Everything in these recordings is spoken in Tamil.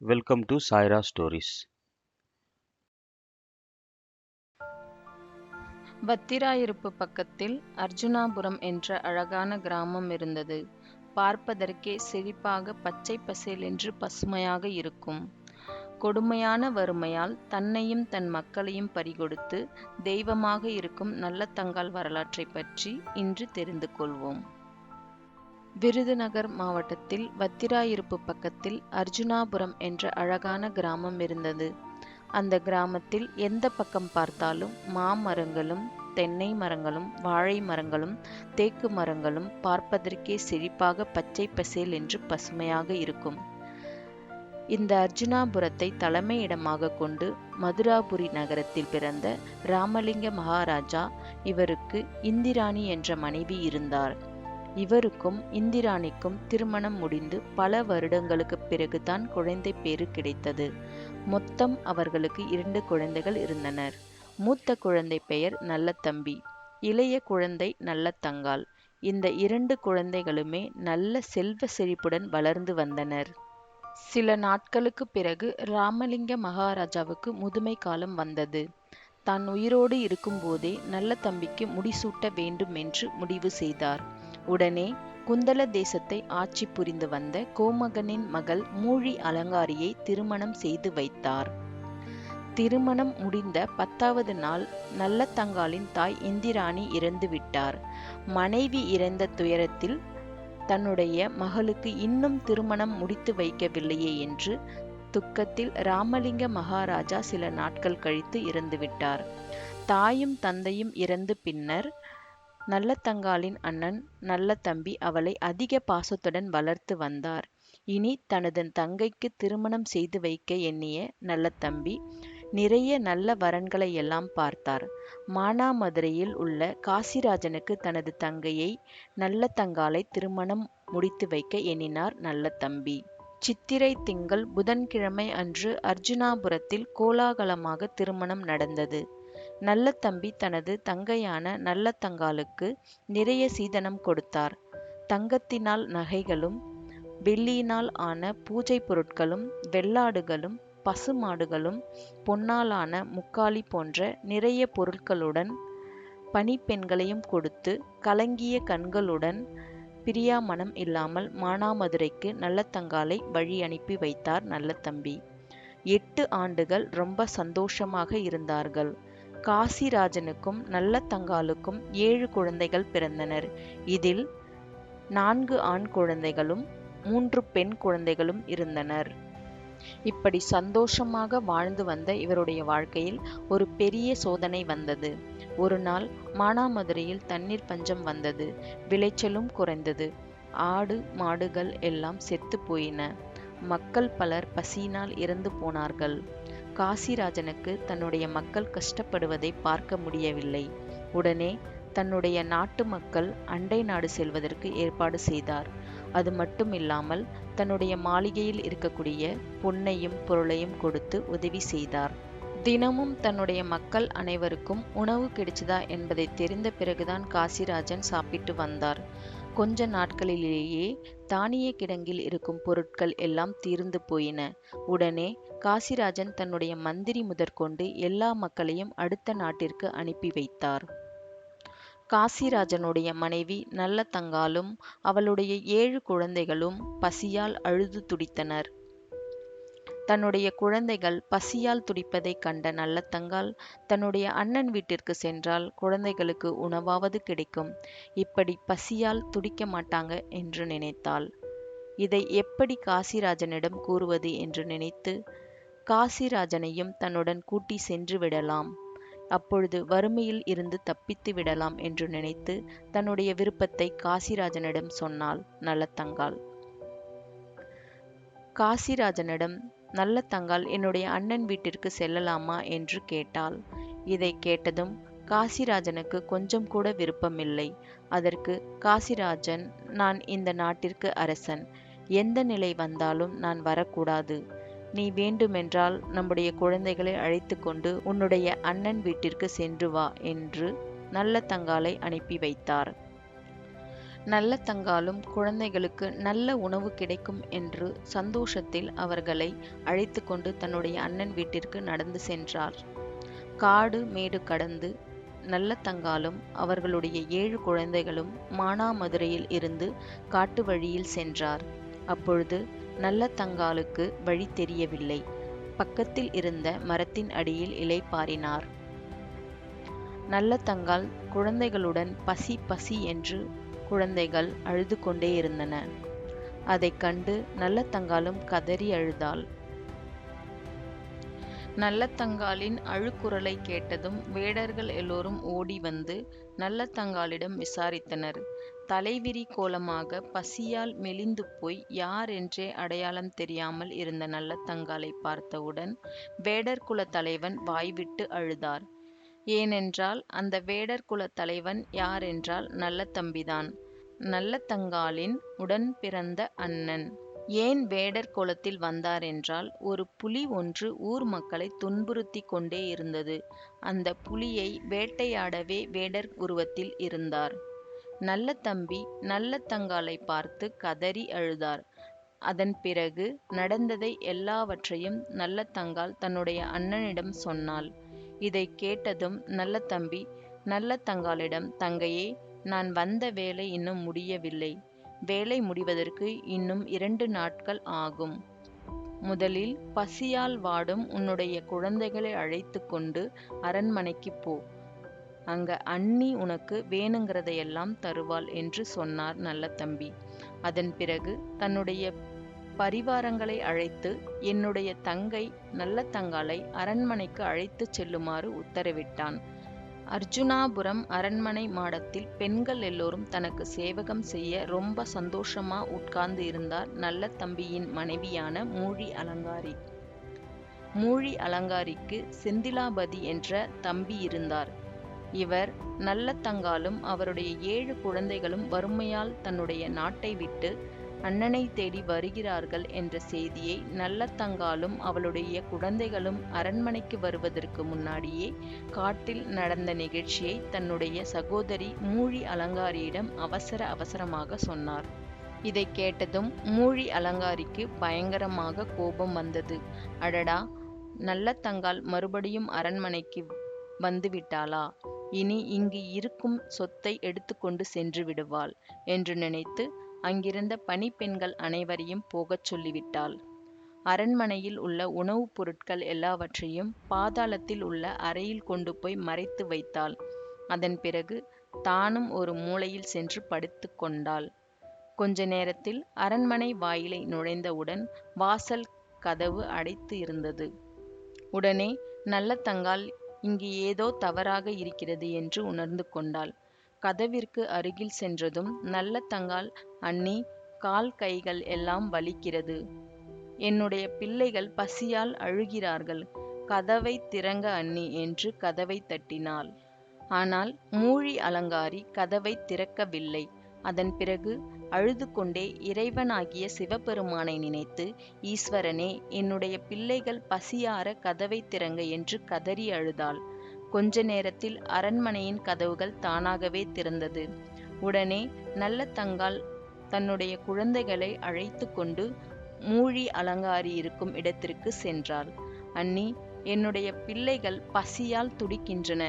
Welcome to Saira Stories. Vathirayiruppu பக்கத்தில் அர்ஜுனாபுரம் என்ற அழகான கிராமம் இருந்தது. பார்ப்பதற்கே செழிப்பாக பச்சை பசேலென்று பசுமையாக இருக்கும். கொடுமையான வறுமையால் தன்னையும் தன் மக்களையும் பறிகொடுத்து தெய்வமாக இருக்கும் நல்லதங்காள் வரலாற்றைப் பற்றி இன்று தெரிந்து கொள்வோம். விருதுநகர் மாவட்டத்தில் வத்திராயிருப்பு பக்கத்தில் அர்ஜுனாபுரம் என்ற அழகான கிராமம் இருந்தது. அந்த கிராமத்தில் எந்த பக்கம் பார்த்தாலும் மாமரங்களும் தென்னை மரங்களும் வாழை மரங்களும் தேக்கு மரங்களும் பார்ப்பதற்கே செழிப்பாக பச்சை பசேல் என்று பசுமையாக இருக்கும். இந்த அர்ஜுனாபுரத்தை தலைமையிடமாக கொண்டு மதுராபுரி நகரத்தில் பிறந்த ராமலிங்க மகாராஜா, இவருக்கு இந்திராணி என்ற மனைவி இருந்தார். இவருக்கும் இந்திராணிக்கும் திருமணம் முடிந்து பல வருடங்களுக்கு பிறகுதான் குழந்தை பேறு கிடைத்தது. மொத்தம் அவர்களுக்கு 2 குழந்தைகள் இருந்தனர். மூத்த குழந்தை பெயர் நல்லதம்பி, இளைய குழந்தை நல்லதங்காள். இந்த 2 குழந்தைகளுமே நல்ல செல்வ செழிப்புடன் வளர்ந்து வந்தனர். சில நாட்களுக்கு பிறகு ராமலிங்க மகாராஜாவுக்கு முதுமை காலம் வந்தது. தான் உயிரோடு இருக்கும்போதே நல்லதம்பிக்கு முடிசூட்ட வேண்டும் என்று முடிவு செய்தார். உடனே குந்தல தேசத்தை ஆட்சி புரிந்து வந்த கோமகனின் மகள் மூழி அலங்காரியை திருமணம் செய்து வைத்தார். திருமணம் முடிந்த 10வது நாள் நல்லதங்காளின் தாய் இந்திராணி இறந்து விட்டார். மனைவி இறந்த துயரத்தில் தன்னுடைய மகளுக்கு இன்னும் திருமணம் முடித்து வைக்கவில்லையே என்று துக்கத்தில் ராமலிங்க மகாராஜா சில நாட்கள் கழித்து இறந்துவிட்டார். தாயும் தந்தையும் இறந்து பின்னர் நல்லதங்காளின் அண்ணன் நல்லதம்பி அவளை அதிக பாசத்துடன் வளர்த்து வந்தார். இனி தனது தங்கைக்கு திருமணம் செய்து வைக்க எண்ணிய நல்லதம்பி நிறைய நல்ல வரன்களை எல்லாம் பார்த்தார். மானாமதுரையில் உள்ள காசிராஜனுக்கு தனது தங்கையை நல்லதங்காளை திருமணம் முடித்து வைக்க எண்ணினார் நல்லதம்பி. சித்திரை திங்கள் புதன்கிழமை அன்று அர்ஜுனாபுரத்தில் கோலாகலமாக திருமணம் நடந்தது. நல்லதம்பி தனது தங்கையான நல்லதங்காளுக்கு நிறைய சீதனம் கொடுத்தார். தங்கத்தினால் நகைகளும் வெள்ளியினால் ஆன பூஜை பொருட்களும் வெள்ளாடுகளும் பசுமாடுகளும் பொன்னாலான முக்காலி போன்ற நிறைய பொருட்களுடன் பணிப்பெண்களையும் கொடுத்து கலங்கிய கண்களுடன் பிரியாமணம் இல்லாமல் மானாமதுரைக்கு நல்லதங்காளை வழி அனுப்பி வைத்தார் நல்லதம்பி. 8 ஆண்டுகள் ரொம்ப சந்தோஷமாக இருந்தார்கள். காசிராஜனுக்கும் நல்லதங்காளுக்கும் 7 குழந்தைகள் பிறந்தனர். இதில் 4 ஆண் குழந்தைகளும் 3 பெண் குழந்தைகளும் இருந்தனர். இப்படி சந்தோஷமாக வாழ்ந்து வந்த இவருடைய வாழ்க்கையில் ஒரு பெரிய சோதனை வந்தது. ஒரு நாள் மானாமதுரையில் தண்ணீர் பஞ்சம் வந்தது. விளைச்சலும் குறைந்தது. ஆடு மாடுகள் எல்லாம் செத்து போயின. மக்கள் பலர் பசியினால் இறந்து போனார்கள். காசிராஜனுக்கு தன்னுடைய மக்கள் கஷ்டப்படுவதை பார்க்க முடியவில்லை. உடனே தன்னுடைய நாட்டு மக்கள் அண்டை நாடு செல்வதற்கு ஏற்பாடு செய்தார். அது மட்டும் இல்லாமல் தன்னுடைய மாளிகையில் இருக்கக்கூடிய பொன்னையும் பொருளையும் கொடுத்து உதவி செய்தார். தினமும் தன்னுடைய மக்கள் அனைவருக்கும் உணவு கிடைச்சதா என்பதை தெரிந்த பிறகுதான் காசிராஜன் சாப்பிட்டு வந்தார். கொஞ்ச நாட்களிலேயே தானிய கிடங்கில் இருக்கும் பொருட்கள் எல்லாம் தீர்ந்து போயின. உடனே காசிராஜன் தன்னுடைய மந்திரி முதற்கொண்டு எல்லா மக்களையும் அடுத்த நாட்டிற்கு அனுப்பி வைத்தார். காசிராஜனுடைய மனைவி நல்லதங்காளும் அவளுடைய 7 குழந்தைகளும் பசியால் அழுது துடித்தனர். தன்னுடைய குழந்தைகள் பசியால் துடிப்பதை கண்ட நல்லதங்காள் தன்னுடைய அண்ணன் வீட்டிற்கு சென்றால் குழந்தைகளுக்கு உணவாவது கிடைக்கும், இப்படி பசியால் துடிக்க மாட்டாங்க என்று நினைத்தாள். இதை எப்படி காசிராஜனிடம் கூறுவது என்று நினைத்து காசிராஜனையும் தன்னுடன் கூட்டி சென்று விடலாம், அப்பொழுது வறுமையில் இருந்து தப்பித்து விடலாம் என்று நினைத்து தன்னுடைய விருப்பத்தை காசிராஜனிடம் சொன்னாள் நல்லதங்காள். காசிராஜனிடம் நல்லதங்காள் என்னுடைய அண்ணன் வீட்டிற்கு செல்லலாமா என்று கேட்டாள். இதை கேட்டதும் காசிராஜனுக்கு கொஞ்சம் கூட விருப்பமில்லை. அதற்கு காசிராஜன், நான் இந்த நாட்டிற்கு அரசன், எந்த நிலை வந்தாலும் நான் வரக்கூடாது. நீ வேண்டுமென்றால் நம்முடைய குழந்தைகளை அழைத்து கொண்டு உன்னுடைய அண்ணன் வீட்டிற்கு சென்று வா என்று நல்லதங்காளை அனுப்பி வைத்தார். நல்ல தங்காலும் குழந்தைகளுக்கு நல்ல உணவு கிடைக்கும் என்று சந்தோஷத்தில் அவர்களை அழைத்து கொண்டு தன்னுடைய அண்ணன் வீட்டிற்கு நடந்து சென்றார். காடு மேடு கடந்து நல்ல தங்காலும் அவர்களுடைய 7 குழந்தைகளும் மானாமதுரையில் இருந்து காட்டு வழியில் சென்றார். அப்பொழுது நல்ல தங்காலுக்கு வழி தெரியவில்லை. பக்கத்தில் இருந்த மரத்தின் அடியில் இளைப்பாறினார். நல்ல தங்கால் குழந்தைகளுடன் பசி பசி என்று குழந்தைகள் அழுது கொண்டே இருந்தன. அதைக் கண்டு நல்ல தங்காலும் கதறி அழுதாள். நல்ல தங்காலின் அழுகுரலை கேட்டதும் வேடர்கள் எல்லோரும் ஓடி வந்து நல்ல தங்காலிடம் விசாரித்தனர். தலைவிரி கோலமாக பசியால் மெலிந்து போய் யார் என்றே அடையாளம் தெரியாமல் இருந்த நல்ல தங்காலை பார்த்தவுடன் வேடர் குல தலைவன் வாய்விட்டு அழுதார். ஏனென்றால் அந்த வேடர் குல தலைவன் யாரென்றால் நல்ல தம்பிதான், நல்ல தங்காலின் உடன் பிறந்த அண்ணன். ஏன் வேடர் குலத்தில் வந்தார் என்றால், ஒரு புலி ஒன்று ஊர் மக்களை துன்புறுத்தி கொண்டே இருந்தது. அந்த புலியை வேட்டையாடவே வேடர் உருவத்தில் இருந்தார். நல்ல தம்பி நல்ல தங்காலை பார்த்து கதறி அழுதார். அதன் பிறகு நடந்ததை எல்லாவற்றையும் நல்ல தங்கால் தன்னுடைய அண்ணனிடம் சொன்னாள். இதை கேட்டதும் நல்ல தம்பி நல்ல தங்காளிடம், தங்கையே, நான் வந்த வேலை இன்னும் முடியவில்லை. வேலை முடிவதற்கு இன்னும் 2 நாட்கள் ஆகும். முதலில் பசியால் வாடும் உன்னுடைய குழந்தைகளை அழைத்து கொண்டு அரண்மனைக்கு போ. அங்க அண்ணி உனக்கு வேணுங்கிறதையெல்லாம் தருவாள் என்று சொன்னார் நல்ல தம்பி. அதன் பிறகு தன்னுடைய பரிவாரங்களை அழைத்து என்னுடைய தங்கை நல்ல தங்காலை அரண்மனைக்கு அழைத்து செல்லுமாறு உத்தரவிட்டான். அர்ஜுனாபுரம் அரண்மனை மாடத்தில் பெண்கள் எல்லோரும் தனக்கு சேவகம் செய்ய ரொம்ப சந்தோஷமா உட்கார்ந்து இருந்தார் நல்ல தம்பியின் மனைவியான மூழி அலங்காரி. மூழி அலங்காரிக்கு செந்திலாபதி என்ற தம்பி இருந்தார். இவர் நல்ல தங்காலும் அவருடைய 7 குழந்தைகளும் வறுமையால் தன்னுடைய நாட்டை விட்டு அண்ணனை தேடி வருகிறார்கள் என்ற செய்தியை நல்ல தங்காலும் அவளுடைய குழந்தைகளும் அரண்மனைக்கு வருவதற்கு முன்னாடியே காட்டில் நடந்த நிகழ்ச்சியை தன்னுடைய சகோதரி மூழி அலங்காரியிடம் அவசரமாக சொன்னார். இதை கேட்டதும் மூழி அலங்காரிக்கு பயங்கரமாக கோபம் வந்தது. அடடா, நல்ல தங்கால் மறுபடியும் அரண்மனைக்கு வந்துவிட்டாளா? இனி இங்கு இருக்கும் சொத்தை எடுத்துக்கொண்டு சென்று விடுவாள் என்று நினைத்து அங்கிருந்த பணிப்பெண்கள் அனைவரையும் போகச் சொல்லிவிட்டாள். அரண்மனையில் உள்ள உணவுப் பொருட்கள் எல்லாவற்றையும் பாதாளத்தில் உள்ள அறையில் கொண்டு போய் மறைத்து வைத்தாள். அதன் பிறகு தானும் ஒரு மூலையில் சென்று படுத்து கொண்டாள். கொஞ்ச நேரத்தில் அரண்மனை வாயிலை நுழைந்தவுடன் வாசல் கதவு அடைத்து இருந்தது. உடனே நல்ல தங்கால் இங்கு ஏதோ தவறாக இருக்கிறது என்று உணர்ந்து கொண்டாள். கதவிற்கு அருகில் சென்றதும் நல்ல தங்கால், அண்ணி, கால் கைகள் எல்லாம் வலிக்கிறது. என்னுடைய பிள்ளைகள் பசியால் அழுகிறார்கள். கதவை திறங்க அண்ணி என்று கதவை தட்டினாள். ஆனால் மூழி அலங்காரி கதவை திறக்கவில்லை. அதன் பிறகு அழுது கொண்டே இறைவனாகிய சிவபெருமானை நினைத்து, ஈஸ்வரனே, என்னுடைய பிள்ளைகள் பசியார கதவை திறங்க என்று கதறி அழுதாள். கொஞ்ச நேரத்தில் அரண்மனையின் கதவுகள் தானாகவே திறந்தது. உடனே நல்ல தங்கால் தன்னுடைய குழந்தைகளை அழைத்து கொண்டு மூழி அலங்காரி இருக்கும் இடத்திற்கு சென்றாள். அண்ணி, என்னுடைய பிள்ளைகள் பசியால் துடிக்கின்றன.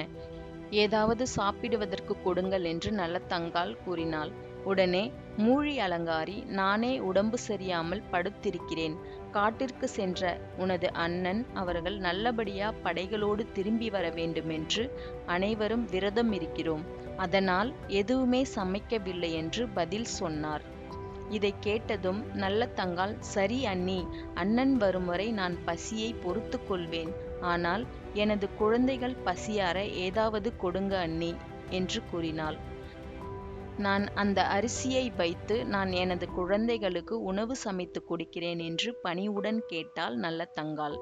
ஏதாவது சாப்பிடுவதற்கு கொடுங்கள் என்று நல்ல தங்கால் கூறினாள். உடனே மூழி அலங்காரி, நானே உடம்பு சரியாமல் படுத்திருக்கிறேன். காட்டிற்கு சென்ற உனது அண்ணன் அவர்கள் நல்லபடியா படைகளோடு திரும்பி வர வேண்டுமென்று அனைவரும் விரதம் இருக்கிறோம். அதனால் எதுவுமே சமைக்கவில்லை என்று பதில் சொன்னார். இதை கேட்டதும் நல்ல தங்கால், சரி அண்ணி, அண்ணன் வரும் வரை நான் பசியை பொறுத்து கொள்வேன். ஆனால் எனது குழந்தைகள் பசியார ஏதாவது கொடுங்க அண்ணி என்று கூறினாள். நான் அந்த அரிசியை வைத்து நான் எனது குழந்தைகளுக்கு உணவு சமைத்து கொடுக்கிறேன் என்று பணிவுடன் கேட்டாள் நல்ல தங்கால்.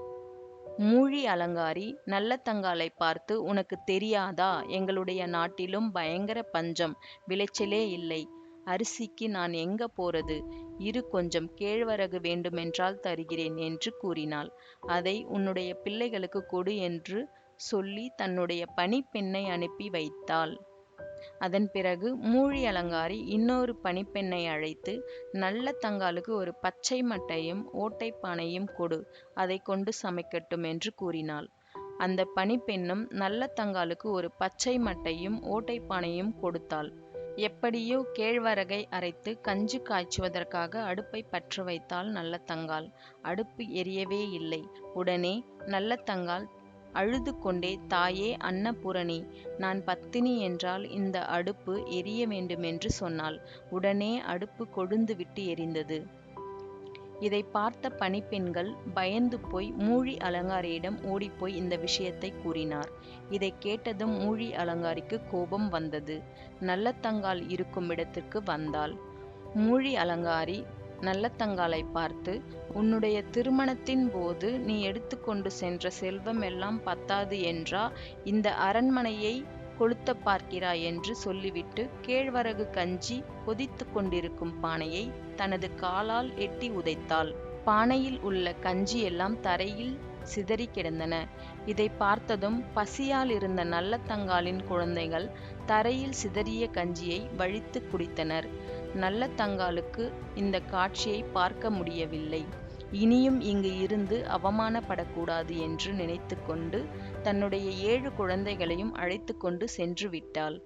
மூழி அலங்காரி நல்ல தங்காலை பார்த்து, உனக்கு தெரியாதா, எங்களுடைய நாட்டிலும் பயங்கர பஞ்சம், விளைச்சலே இல்லை. அரிசிக்கு நான் எங்க போறது? இரு, கொஞ்சம் கேழ்வரகு வேண்டுமென்றால் தருகிறேன் என்று கூறினாள். அதை உன்னுடைய பிள்ளைகளுக்கு கொடு என்று சொல்லி தன்னுடைய பணிப்பெண்ணை அனுப்பி வைத்தாள். அதன் பிறகு மூழி அலங்காரி இன்னொரு பணிப்பெண்ணை அழைத்து, நல்ல தங்காளுக்கு ஒரு பச்சை மட்டையும் ஓட்டைப்பானையும் கொடு, அதை கொண்டு சமைக்கட்டும் என்று கூறினாள். அந்த பணிப்பெண்ணும் நல்ல தங்காளுக்கு ஒரு பச்சை மட்டையும் ஓட்டைப்பானையும் கொடுத்தாள். எப்படியோ கேழ்வரகை அரைத்து கஞ்சி காய்ச்சுவதற்காக அடுப்பை பற்ற வைத்தாள் நல்ல தங்காள். அடுப்பு எரியவே இல்லை. உடனே நல்ல தங்காள் அழுது கொண்டே, தாயே அன்னபூரணி, நான் பத்தினி என்றால் இந்த அடுப்பு எரிய வேண்டுமென்று சொன்னாள். உடனே அடுப்பு கொழுந்து விட்டு எரிந்தது. இதை பார்த்த பணிப்பெண்கள் பயந்து போய் மூழி அலங்காரியிடம் ஓடிப்போய் இந்த விஷயத்தை கூறினார். இதை கேட்டதும் மூழி அலங்காரிக்கு கோபம் வந்தது. நல்ல தங்காள் இருக்கும் இடத்திற்கு வந்தாள். மூழி அலங்காரி நல்ல தங்காளை பார்த்து, உன்னுடைய திருமணத்தின் போது நீ எடுத்துக்கொண்டு சென்ற செல்வம் எல்லாம் பத்தாது என்றா இந்த அரண்மனையை கொளுத்த பார்க்கிறாய் என்று சொல்லிவிட்டு கேழ்வரகு கஞ்சி கொதித்து கொண்டிருக்கும் பானையை தனது காலால் எட்டி உதைத்தாள். பானையில் உள்ள கஞ்சி எல்லாம் தரையில் சிதறி கிடந்தன. இதை பார்த்ததும் பசியால் இருந்த நல்ல தங்காளின் குழந்தைகள் தரையில் சிதறிய கஞ்சியை வழித்து குடித்தனர். நல்ல தங்காளுக்கு இந்த காட்சியை பார்க்க முடியவில்லை. இனியும் இங்கு இருந்து அவமானப்படக்கூடாது என்று நினைத்து கொண்டு தன்னுடைய 7 குழந்தைகளையும் அழைத்து கொண்டு சென்று விட்டாள்.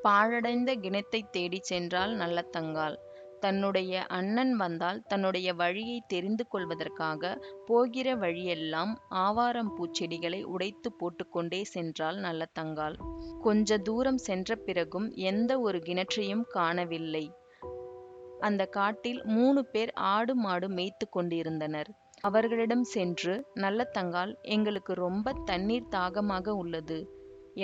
பாழடைந்த கிணத்தை தேடி சென்றாள் நல்ல தங்காள். தன்னுடைய அண்ணன் வந்தால் தன்னுடைய வழியை தெரிந்து கொள்வதற்காக போகிற வழியெல்லாம் ஆவாரம் பூச்செடிகளை உடைத்து போட்டுக்கொண்டே சென்றாள் நல்ல தங்காள். கொஞ்ச தூரம் சென்ற பிறகும் எந்த ஒரு கிணற்றையும் காணவில்லை. அந்த காட்டில் 3 பேர் ஆடு மாடு மேய்த்து கொண்டிருந்தனர். அவர்களிடம் சென்று, நல்ல தங்காள், எங்களுக்கு ரொம்ப தண்ணீர் தாகமாக உள்ளது,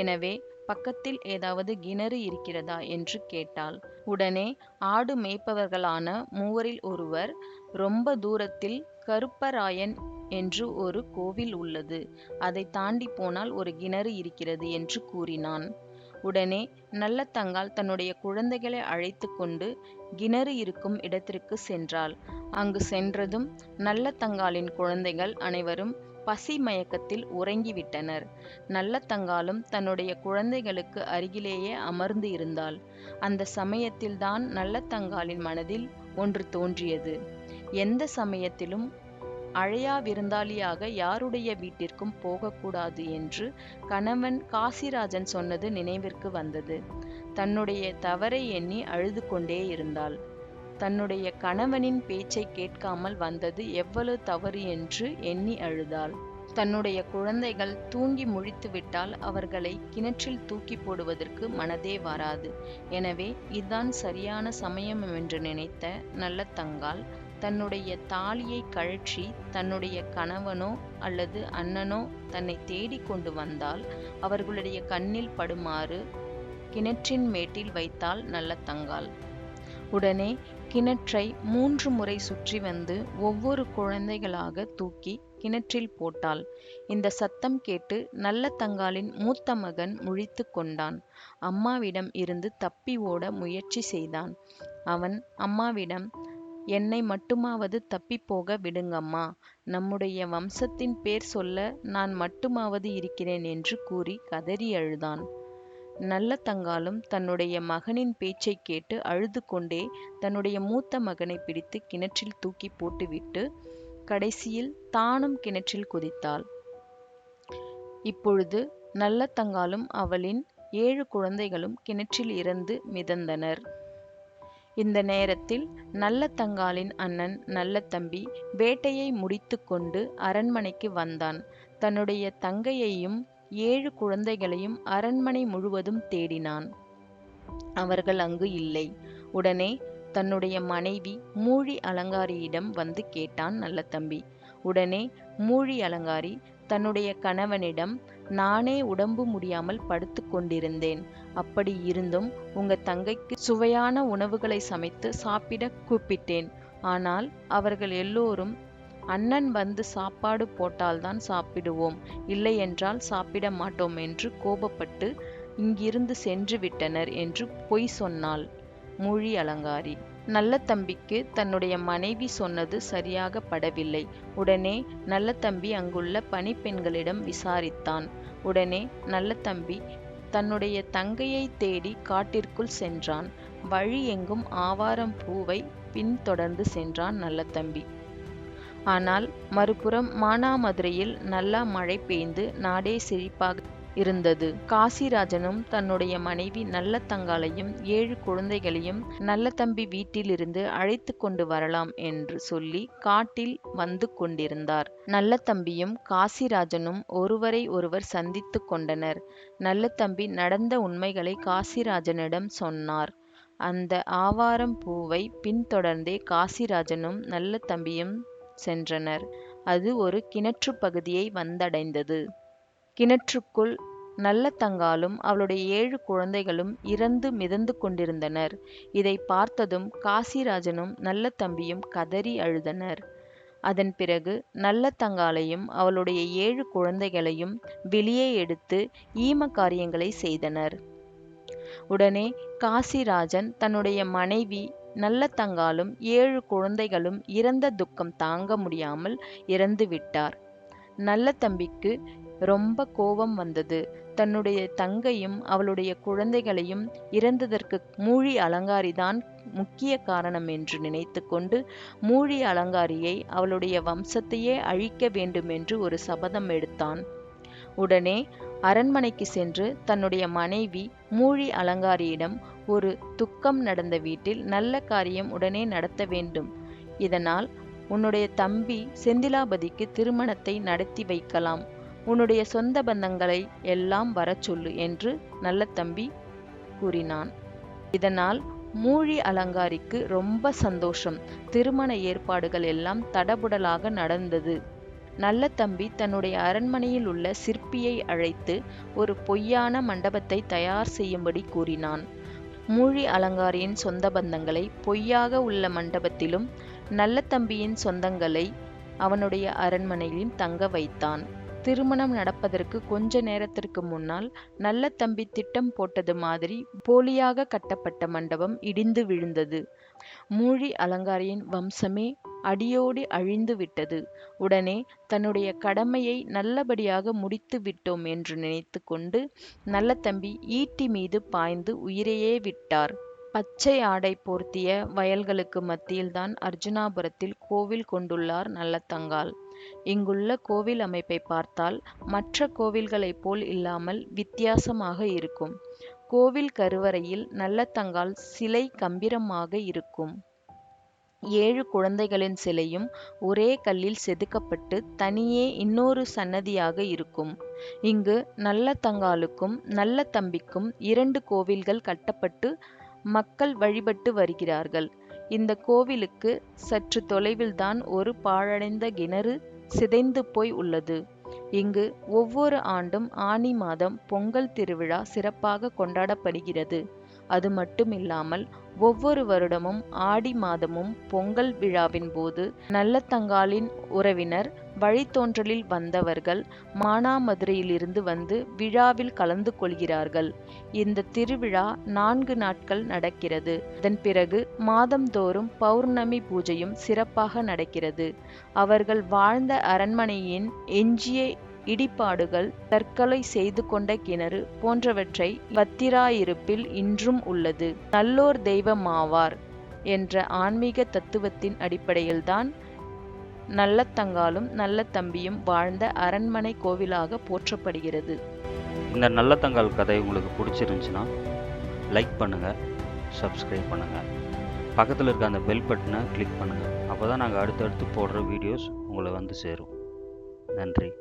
எனவே பக்கத்தில் ஏதாவது கிணறு இருக்கிறதா என்று கேட்டாள். உடனே ஆடு மேய்ப்பவர்களான 3 ஒருவர், ரொம்ப தூரத்தில் கருப்பராயன் என்று ஒரு கோவில் உள்ளது, அதை தாண்டி போனால் ஒரு கிணறு இருக்கிறது என்று கூறினான். உடனே நல்ல தங்காள் தன்னுடைய குழந்தைகளை அழைத்து கொண்டு கிணறு இருக்கும் இடத்திற்கு சென்றாள். அங்கு சென்றதும் நல்ல தங்காளின் குழந்தைகள் அனைவரும் பசி மயக்கத்தில் உறங்கிவிட்டனர். நல்ல தங்காலும் தன்னுடைய குழந்தைகளுக்கு அருகிலேயே அமர்ந்து இருந்தாள். அந்த சமயத்தில்தான் நல்ல தங்காளின் மனதில் ஒன்று தோன்றியது. எந்த சமயத்திலும் அழையா விருந்தாளியாக யாருடைய வீட்டிற்கும் போகக்கூடாது என்று கணவன் காசிராஜன் சொன்னது நினைவிற்கு வந்தது. தன்னுடைய தவறை எண்ணி அழுது கொண்டே இருந்தாள். தன்னுடைய கணவனின் பேச்சை கேட்காமல் வந்தது எவ்வளவு தவறு என்று எண்ணி அழுதாள். தன்னுடைய குழந்தைகள் தூங்கி முழித்துவிட்டால் அவர்களை கிணற்றில் தூக்கி போடுவதற்கு மனதே வராது. எனவே இதுதான் சரியான சமயம் என்று நினைத்த நல்ல தங்காள் தன்னுடைய தாலியை கழற்றி தன்னுடைய கணவனோ அல்லது அண்ணனோ தன்னை தேடி கொண்டு வந்தால் அவர்களுடைய கண்ணில் படுமாறு கிணற்றின் மேட்டில் வைத்தாள் நல்ல தங்காள். உடனே கிணற்றை 3 முறை சுற்றி வந்து ஒவ்வொரு குழந்தைகளாக தூக்கி கிணற்றில் போட்டாள். இந்த சத்தம் கேட்டு நல்ல தங்காளின் மூத்த மகன் முழித்து கொண்டான். அம்மாவிடம் இருந்து தப்பி ஓட முயற்சி செய்தான். அவன் அம்மாவிடம், என்னை மட்டுமாவது தப்பி போக விடுங்கம்மா, நம்முடைய வம்சத்தின் பேர் சொல்ல நான் மட்டுமாவது இருக்கிறேன் என்று கூறி கதறி அழுதான். நல்ல தங்காலும் தன்னுடைய மகனின் பேச்சை கேட்டு அழுது கொண்டே தன்னுடைய மூத்த மகனை பிடித்து கிணற்றில் தூக்கி போட்டுவிட்டு கடைசியில் தானும் கிணற்றில் குதித்தாள். இப்பொழுது நல்ல தங்காலும் அவளின் 7 குழந்தைகளும் கிணற்றில் இறந்து மிதந்தனர். இந்த நேரத்தில் நல்ல தங்காளின் அண்ணன் நல்ல தம்பி வேட்டையை முடித்து கொண்டு அரண்மனைக்கு வந்தான். தன்னுடைய தங்கையையும் 7 குழந்தைகளையும் அரண்மனை முழுவதும் தேடினான். அவர்கள் அங்கு இல்லை. உடனே தன்னுடைய மனைவி மூழி அலங்காரியிடம் வந்து கேட்டான் நல்ல தம்பி. உடனே மூழி அலங்காரி தன்னுடைய கணவனிடம், நானே உடம்பு முடியாமல் படுத்து கொண்டிருந்தேன், அப்படி இருந்தும் உங்க தங்கைக்கு சுவையான உணவுகளை சமைத்து சாப்பிட கூப்பிட்டேன். ஆனால் அவர்கள் எல்லோரும், அண்ணன் வந்து சாப்பாடு போட்டால்தான் சாப்பிடுவோம், இல்லை என்றால் சாப்பிட மாட்டோம் என்று கோபப்பட்டு இங்கிருந்து சென்று விட்டனர் என்று பொய் சொன்னாள் மூழி அலங்காரி. நல்ல தம்பிக்கு தன்னுடைய மனைவி சொன்னது சரியாக படவில்லை. உடனே நல்ல தம்பி அங்குள்ள பணிப்பெண்களிடம் விசாரித்தான். உடனே நல்ல தம்பி தன்னுடைய தங்கையை தேடி காட்டிற்குள் சென்றான். வழி எங்கும் ஆவாரம் பூவை பின்தொடர்ந்து சென்றான் நல்ல தம்பி. ஆனால் மறுபுறம் மானாமதுரையில் நல்லா மழை பெய்து நாடே செழிப்பாக இருந்தது. காசிராஜனும் தன்னுடைய மனைவி நல்ல தங்காளையும் 7 குழந்தைகளையும் நல்ல தம்பி வீட்டிலிருந்து அழைத்து கொண்டு வரலாம் என்று சொல்லி காட்டில் வந்து கொண்டிருந்தார். நல்ல தம்பியும் காசிராஜனும் ஒருவரை ஒருவர் சந்தித்து கொண்டனர். நல்ல தம்பி நடந்த உண்மைகளை காசிராஜனிடம் சொன்னார். அந்த ஆவாரம் பூவை பின்தொடர்ந்தே காசிராஜனும் நல்ல தம்பியும் சென்றனர். அது ஒரு கிணற்று பகுதியை வந்தடைந்தது. கிணற்றுக்குள் நல்ல தங்காலும் அவளுடைய 7 குழந்தைகளும் இறந்து மிதந்து கொண்டிருந்தனர். இதை பார்த்ததும் காசிராஜனும் நல்ல தம்பியும் கதறி அழுதனர். அதன் பிறகு நல்ல தங்காளையும் அவளுடைய 7 குழந்தைகளையும் வெளியே எடுத்து ஈம காரியங்களை செய்தனர். உடனே காசிராஜன் தன்னுடைய மனைவி நல்ல தங்காலும் 7 குழந்தைகளும் இறந்த துக்கம் தாங்க முடியாமல் இறந்து விட்டார். நல்ல தம்பிக்கு ரொம்ப கோபம் வந்தது. தன்னுடைய தங்கையும் அவளுடைய குழந்தைகளையும் இறந்ததற்கு மூழி அலங்காரிதான் முக்கிய காரணம் என்று நினைத்து கொண்டு மூழி அலங்காரியை அவளுடைய வம்சத்தையே அழிக்க வேண்டும் என்று ஒரு சபதம் எடுத்தான். உடனே அரண்மனைக்கு சென்று தன்னுடைய மனைவி மூழி அலங்காரியிடம், ஒரு துக்கம் நடந்த வீட்டில் நல்ல காரியம் உடனே நடத்த வேண்டும். இதனால் உன்னுடைய தம்பி செந்திலாபதிக்கு திருமணத்தை நடத்தி வைக்கலாம். உன்னுடைய சொந்த பந்தங்களை எல்லாம் வரச் சொல்லு என்று நல்ல தம்பி கூறினான். இதனால் மூழி அலங்காரிக்கு ரொம்ப சந்தோஷம். திருமண ஏற்பாடுகள் எல்லாம் தடபுடலாக நடந்தது. நல்ல தம்பி தன்னுடைய அரண்மனையில் உள்ள சிற்பியை அழைத்து ஒரு பொய்யான மண்டபத்தை தயார் செய்யும்படி கூறினான். மூழி அலங்காரியின் சொந்த பந்தங்களை பொய்யாக உள்ள மண்டபத்திலும் நல்ல தம்பியின் சொந்தங்களை அவனுடைய அரண்மனையிலும் தங்க வைத்தான். திருமணம் நடப்பதற்கு கொஞ்ச நேரத்திற்கு முன்னால் நல்ல தம்பி திட்டம் போட்டது மாதிரி போலியாக கட்டப்பட்ட மண்டபம் இடிந்து விழுந்தது. மூழி அலங்காரியின் வம்சமே அடியோடி அழிந்து விட்டது. உடனே தன்னுடைய கடமையை நல்லபடியாக முடித்து விட்டோம் என்று நினைத்து கொண்டு நல்ல தம்பி ஈட்டி மீது பாய்ந்து உயிரையே விட்டார். பச்சை ஆடை போர்த்திய வயல்களுக்கு மத்தியில்தான் அர்ஜுனாபுரத்தில் கோவில் கொண்டுள்ளார் நல்ல தங்காள். இங்குள்ள கோவில் அமைப்பை பார்த்தால் மற்ற கோவில்களைப் போல் இல்லாமல் வித்தியாசமாக இருக்கும். கோவில் கருவறையில் நல்ல தங்காள் சிலை கம்பீரமாக இருக்கும். 7 குழந்தைகளின் சிலையும் ஒரே கல்லில் செதுக்கப்பட்டு தனியே இன்னொரு சன்னதியாக இருக்கும். இங்கு நல்ல தங்காளுக்கும் நல்ல தம்பிக்கும் 2 கோவில்கள் கட்டப்பட்டு மக்கள் வழிபட்டு வருகிறார்கள். இந்த கோவிலுக்கு சற்று தொலைவில்தான் ஒரு பாழடைந்த கிணறு சிதைந்து போய் உள்ளது. இங்கு ஒவ்வொரு ஆண்டும் ஆனி மாதம் பொங்கல் திருவிழா சிறப்பாக கொண்டாடப்படுகிறது. அது மட்டுமில்லாமல் ஒவ்வொரு வருடமும் ஆடி மாதமும் பொங்கல் விழாவின் போது நல்ல தங்காளின் உறவினர் வழித்தோன்றலில் வந்தவர்கள் மானாமதுரையிலிருந்து வந்து விழாவில் கலந்து கொள்கிறார்கள். இந்த திருவிழா 4 நாட்கள் நடக்கிறது. அதன் பிறகு மாதந்தோறும் பௌர்ணமி பூஜையும் சிறப்பாக நடக்கிறது. அவர்கள் வாழ்ந்த அரண்மனையின் எஞ்சிய இடிபாடுகள், தற்கொலை செய்து கொண்ட கிணறு போன்றவற்றை பத்திராயிருப்பில் இன்றும் உள்ளது. நல்லோர் தெய்வமாவார் என்ற ஆன்மீக தத்துவத்தின் அடிப்படையில்தான் நல்ல தங்காலும் நல்ல தம்பியும் வாழ்ந்த அரண்மனை கோவிலாக போற்றப்படுகிறது. இந்த நல்ல தங்காள் கதை உங்களுக்கு பிடிச்சிருந்துச்சுன்னா லைக் பண்ணுங்கள், சப்ஸ்கிரைப் பண்ணுங்கள், பக்கத்தில் இருக்க அந்த பெல் பட்டனை கிளிக் பண்ணுங்கள். அப்போ தான் நாங்கள் அடுத்தடுத்து போடுற வீடியோஸ் உங்களை வந்து சேரும். நன்றி.